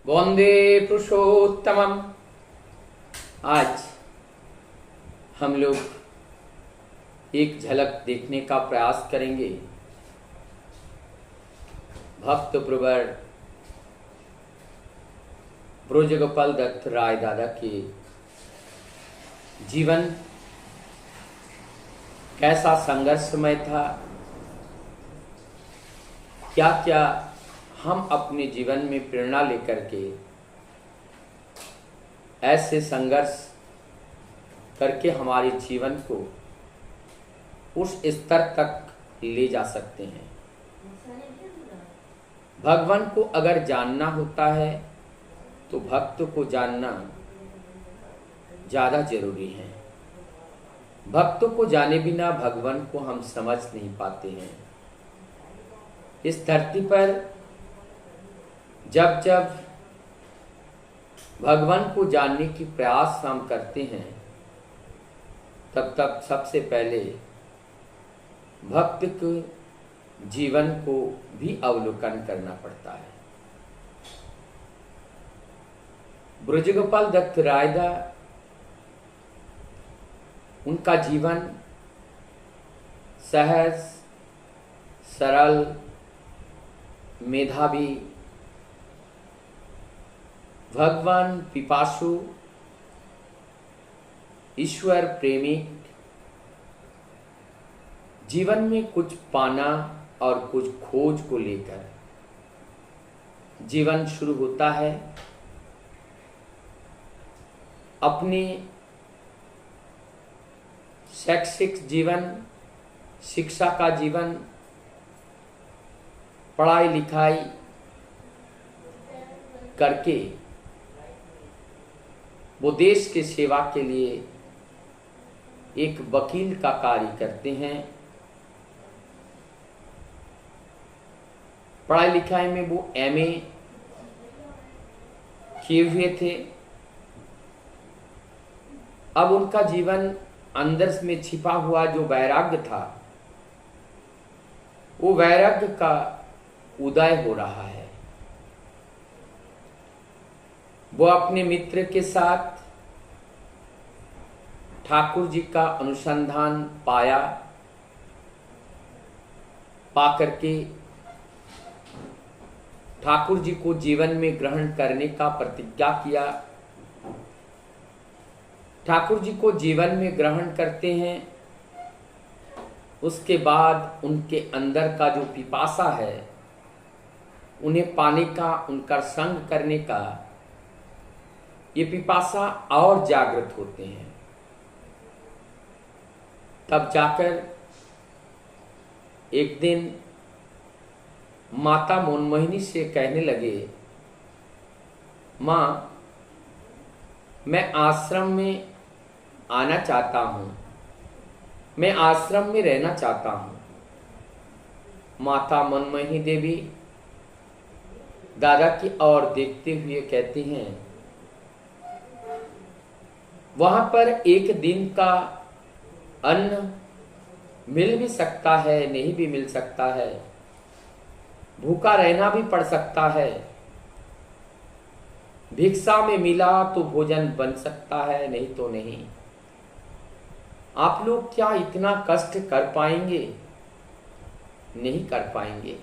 वंदे पुरुषोत्तमम। आज हम लोग एक झलक देखने का प्रयास करेंगे भक्त प्रवर ब्रजगोपाल दत्त राय दादा के जीवन कैसा संघर्षमय था, क्या क्या हम अपने जीवन में प्रेरणा लेकर के ऐसे संघर्ष करके हमारे जीवन को उस स्तर तक ले जा सकते हैं। भगवान को अगर जानना होता है तो भक्त को जानना ज़्यादा जरूरी है। भक्तों को जाने बिना भगवान को हम समझ नहीं पाते हैं। इस धरती पर जब जब भगवान को जानने की प्रयास हम करते हैं तब तब सबसे पहले भक्त के जीवन को भी अवलोकन करना पड़ता है। ब्रजगोपाल दत्त रायदा, उनका जीवन सहज, सरल, मेधावी, भगवान पिपासु, ईश्वर प्रेमी, जीवन में कुछ पाना और कुछ खोज को लेकर जीवन शुरू होता है। अपने शैक्षिक जीवन, शिक्षा का जीवन, पढ़ाई लिखाई करके वो देश के सेवा के लिए एक वकील का कार्य करते हैं। पढ़ाई लिखाई में वो एमए किए हुए थे। अब उनका जीवन अंदर में छिपा हुआ जो वैराग्य था, वो वैराग्य का उदय हो रहा है। वो अपने मित्र के साथ ठाकुर जी का अनुसंधान पाकर के ठाकुर जी को जीवन में ग्रहण करने का प्रतिज्ञा किया। ठाकुर जी को जीवन में ग्रहण करते हैं। उसके बाद उनके अंदर का जो पिपासा है, उन्हें पाने का, उनका संग करने का, ये पिपासा और जागृत होते हैं। तब जाकर एक दिन माता मनमोहिनी से कहने लगे, माँ, मैं आश्रम में आना चाहता हूँ, मैं आश्रम में रहना चाहता हूँ। माता मनमोहिनी देवी दादा की ओर देखते हुए कहती हैं, वहां पर एक दिन का अन्न मिल भी सकता है, नहीं भी मिल सकता है, भूखा रहना भी पड़ सकता है। भिक्षा में मिला तो भोजन बन सकता है, नहीं तो नहीं। आप लोग क्या इतना कष्ट कर पाएंगे? नहीं कर पाएंगे।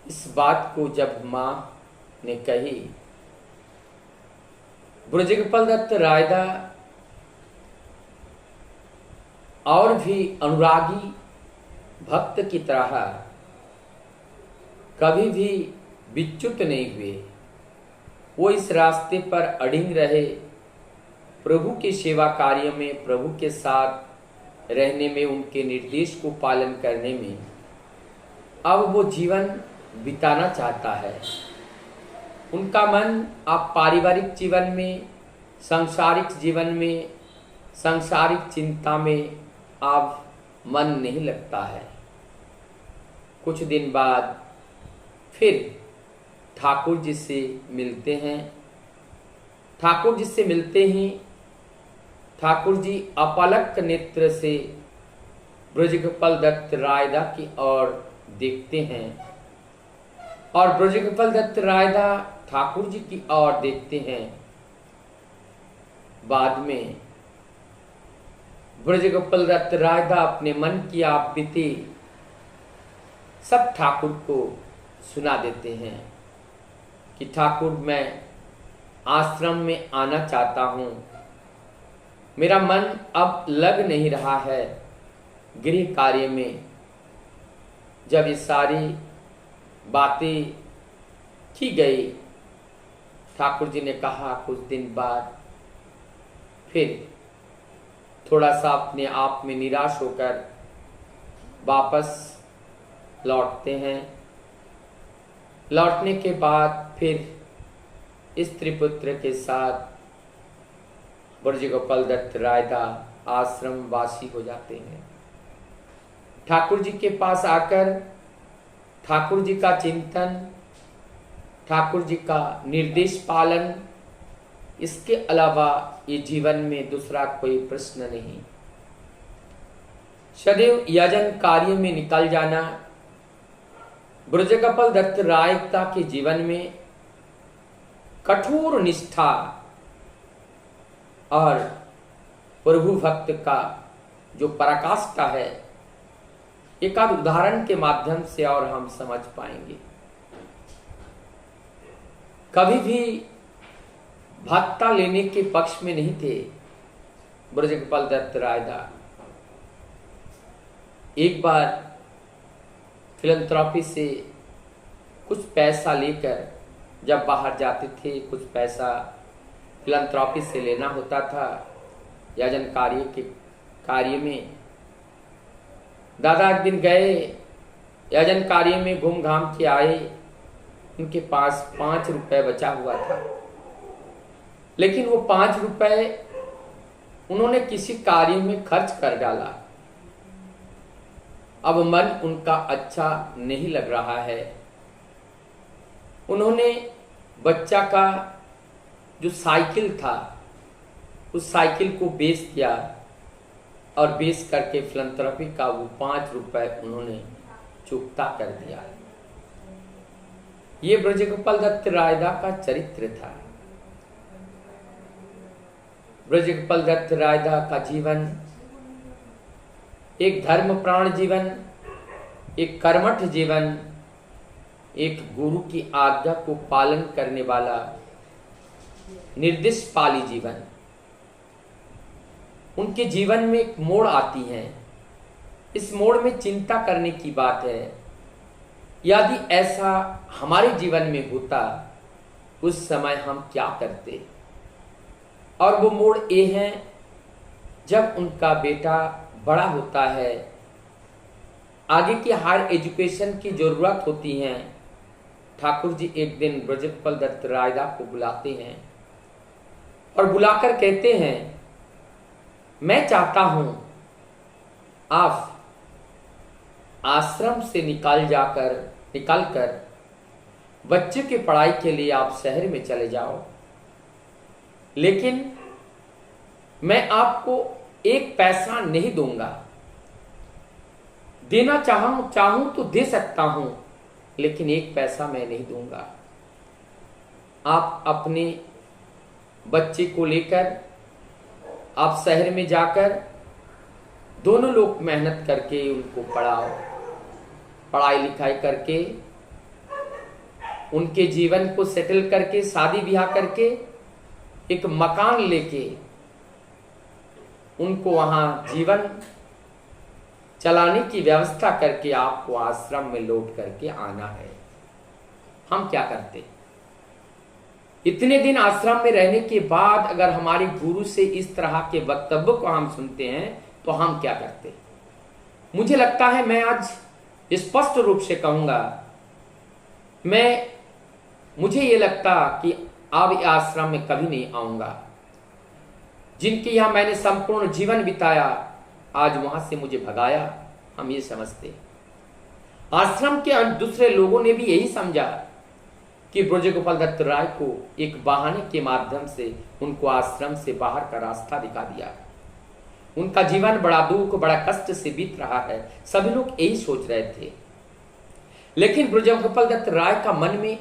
इस बात को जब मां ने कही, ब्रजगोपाल दत्त रायदा और भी अनुरागी भक्त की तरह कभी भी विच्युत नहीं हुए। वो इस रास्ते पर अडिग रहे, प्रभु के सेवा कार्य में, प्रभु के साथ रहने में, उनके निर्देश को पालन करने में अब वो जीवन बिताना चाहता है। उनका मन आप पारिवारिक जीवन में, सांसारिक जीवन में, सांसारिक चिंता में अब मन नहीं लगता है। कुछ दिन बाद फिर ठाकुर जी से मिलते हैं। ठाकुर जी से मिलते ही ठाकुर जी अपलक नेत्र से ब्रजगोपाल दत्त रायदा की ओर देखते हैं और ब्रजगोपाल दत्त रायदा ठाकुर जी की ओर देखते हैं। बाद में ब्रजगोपाल दत्त रायदा अपने मन की आप बीती सब ठाकुर को सुना देते हैं कि ठाकुर मैं आश्रम में आना चाहता हूँ, मेरा मन अब लग नहीं रहा है गृह कार्य में। जब ये सारी बातें की गई, ठाकुर जी ने कहा कुछ दिन बाद फिर थोड़ा सा अपने आप में निराश होकर वापस लौटते हैं। लौटने के बाद फिर स्त्री पुत्र के साथ ब्रजगोपाल दत्त रायदा आश्रम वासी हो जाते हैं। ठाकुर जी के पास आकर ठाकुर जी का चिंतन, ठाकुर जी का निर्देश पालन, इसके अलावा ये जीवन में दूसरा कोई प्रश्न नहीं। सदैव यजन कार्य में निकल जाना ब्रजगोपाल दत्त रायदा के जीवन में कठोर निष्ठा और प्रभु भक्त का जो पराकाष्ठा है, एक आध उदाहरण के माध्यम से और हम समझ पाएंगे। कभी भी भत्ता लेने के पक्ष में नहीं थे ब्रजगोपाल दत्त रायदा। एक बार फिलंथ्रॉपी से कुछ पैसा लेकर जब बाहर जाते थे, कुछ पैसा फिलंथ्रॉपी से लेना होता था यजन कार्य में। दादा एक दिन गए, यजन कार्य में घूम घाम के आए, उनके पास 5 रुपए बचा हुआ था, लेकिन वो 5 रुपए उन्होंने किसी कार्य में खर्च कर डाला। अब मन उनका अच्छा नहीं लग रहा है। उन्होंने बच्चा का जो साइकिल था, उस साइकिल को बेच दिया और बेच करके फिलंथ्रॉपी का वो 5 रुपए उन्होंने चुकता कर दिया। ये ब्रजगोपाल दत्त रायदा का चरित्र था। ब्रजगोपाल दत्त रायदा का जीवन एक धर्मप्राण जीवन, एक कर्मठ जीवन, एक गुरु की आज्ञा को पालन करने वाला निर्दिष्ट पाली जीवन। उनके जीवन में एक मोड़ आती है। इस मोड़ में चिंता करने की बात है, यदि ऐसा हमारे जीवन में होता उस समय हम क्या करते। और वो मोड़ ये है, जब उनका बेटा बड़ा होता है, आगे की हायर एजुकेशन की जरूरत होती है। ठाकुर जी एक दिन ब्रजगोपाल दत्त रायदा को बुलाते हैं और बुलाकर कहते हैं, मैं चाहता हूं आप आश्रम से निकालकर बच्चे की पढ़ाई के लिए आप शहर में चले जाओ, लेकिन मैं आपको 1 पैसा नहीं दूंगा। देना चाहूं तो दे सकता हूं, लेकिन 1 पैसा मैं नहीं दूंगा। आप अपने बच्चे को लेकर आप शहर में जाकर दोनों लोग मेहनत करके उनको पढ़ाओ, पढ़ाई लिखाई करके उनके जीवन को सेटल करके, शादी ब्याह करके, एक मकान लेके उनको वहां जीवन चलाने की व्यवस्था करके आपको आश्रम में लौट करके आना है। हम क्या करते? इतने दिन आश्रम में रहने के बाद अगर हमारे गुरु से इस तरह के वक्तव्य को हम सुनते हैं तो हम क्या करते? मुझे लगता है मैं आज स्पष्ट रूप से कहूंगा, मुझे ये लगता कि अब आश्रम में कभी नहीं आऊंगा। जिनके यहां मैंने संपूर्ण जीवन बिताया, आज वहां से मुझे भगाया, हम ये समझते। आश्रम के दूसरे लोगों ने भी यही समझा कि ब्रजगोपाल दत्त राय को एक बहाने के माध्यम से उनको आश्रम से बाहर का रास्ता दिखा दिया। उनका जीवन बड़ा दुख, बड़ा कष्ट से बीत रहा है, सभी लोग यही सोच रहे थे। लेकिन ब्रजगोपाल दत्त राय का मन में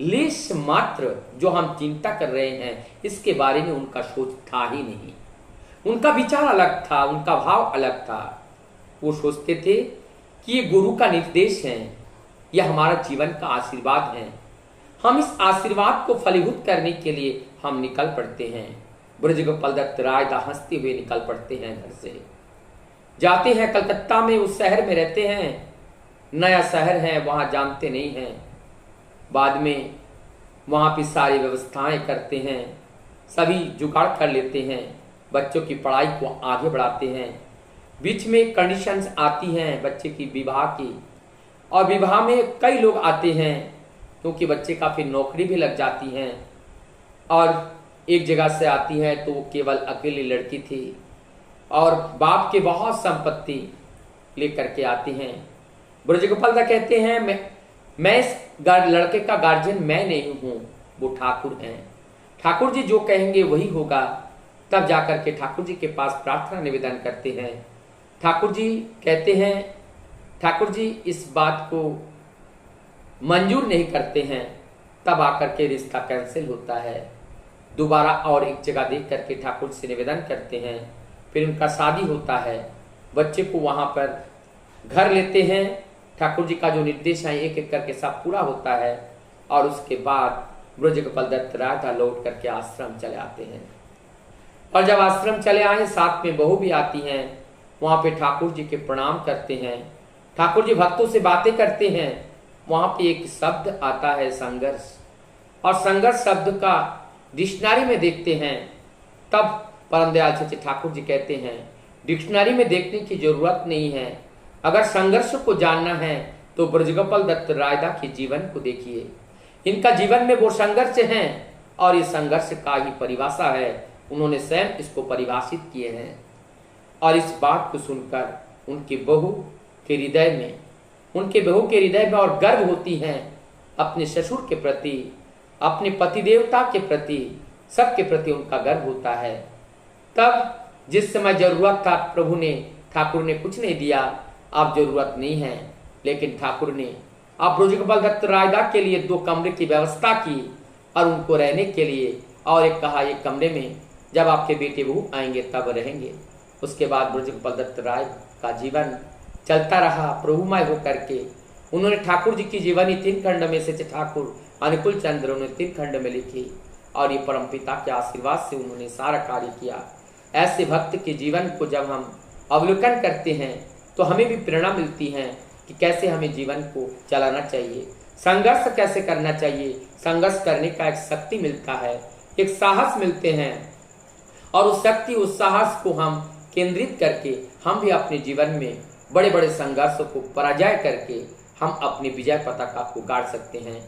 लेश मात्र जो हम चिंता कर रहे हैं इसके बारे में उनका सोच था ही नहीं। उनका विचार अलग था, उनका भाव अलग था। वो सोचते थे कि ये गुरु का निर्देश है, यह हमारा जीवन का आशीर्वाद है, हम इस आशीर्वाद को फलीभूत करने के लिए हम निकल पड़ते हैं। ब्रजगोपाल दत्त राय हंसते हुए निकल पड़ते हैं, घर से जाते हैं। कलकत्ता में उस शहर में रहते हैं, नया शहर है, वहाँ जानते नहीं हैं। बाद में वहाँ पे सारी व्यवस्थाएं करते हैं, सभी जुगाड़ कर लेते हैं, बच्चों की पढ़ाई को आगे बढ़ाते हैं। बीच में कंडीशंस आती हैं बच्चे की विवाह की, और विवाह में कई लोग आते हैं क्योंकि बच्चे का फिर नौकरी भी लग जाती हैं, और एक जगह से आती हैं तो वो केवल अकेली लड़की थी और बाप के बहुत संपत्ति लेकर के आती हैं। ब्रजगोपाल दत्त कहते हैं मैं इस लड़के का गार्जियन मैं नहीं हूँ, वो ठाकुर हैं, ठाकुर जी जो कहेंगे वही होगा। तब जाकर के ठाकुर जी के पास प्रार्थना निवेदन करते हैं। ठाकुर जी कहते हैं, ठाकुर जी इस बात को मंजूर नहीं करते हैं। तब आकर के रिश्ता कैंसिल होता है। दोबारा और एक जगह देख करके ठाकुर से निवेदन करते हैं, फिर उनका शादी होता है। बच्चे को वहाँ पर घर लेते हैं। ठाकुर जी का जो निर्देश है एक एक करके सब पूरा होता है, और उसके बाद ब्रजगोपाल दत्त राय लौट करके आश्रम चले आते हैं। और जब आश्रम चले आए, साथ में बहू भी आती हैं। वहाँ पे ठाकुर जी के प्रणाम करते हैं। ठाकुर जी भक्तों से बातें करते हैं। वहाँ पे एक शब्द आता है संघर्ष, और संघर्ष शब्द का डिक्शनरी में देखते हैं। तब परम दयाल सच्चे ठाकुर जी कहते हैं, डिक्शनरी में देखने की जरूरत नहीं है, अगर संघर्ष को जानना है तो ब्रजगोपाल दत्त राय के जीवन को देखिए। इनका जीवन में वो संघर्ष हैं, और ये संघर्ष का ही परिभाषा है, उन्होंने स्वयं इसको परिभाषित किए हैं। और इस बात को सुनकर उनके बहू के हृदय में और गर्व होती हैं अपने ससुर के प्रति, अपने पति देवता के प्रति, सबके प्रति उनका गर्व होता है। तब जिस समय जरूरत था ठाकुर ने कुछ नहीं दिया, अब जरूरत नहीं है, लेकिन ठाकुर ने अब ब्रजगोपाल दत्त राय के लिए 2 कमरे की व्यवस्था की और उनको रहने के लिए, और एक कहा एक कमरे में जब आपके बेटे बहू आएंगे तब रहेंगे। उसके बाद ब्रजगोपाल दत्त राय का जीवन चलता रहा प्रभुमय होकर के। उन्होंने ठाकुर जी की जीवनी 3 खंड में से ठाकुर अनुकूल चंद्र उन्होंने 3 खंड में लिखी, और ये परमपिता के आशीर्वाद से उन्होंने सारा कार्य किया। ऐसे भक्त के जीवन को जब हम अवलोकन करते हैं तो हमें भी प्रेरणा मिलती है कि कैसे हमें जीवन को चलाना चाहिए, संघर्ष कैसे करना चाहिए। संघर्ष करने का एक शक्ति मिलता है, एक साहस मिलते हैं, और उस शक्ति उस साहस को हम केंद्रित करके हम भी अपने जीवन में बड़े बड़े संघर्षों को पराजय करके हम अपनी विजय पताका को गाड़ सकते हैं।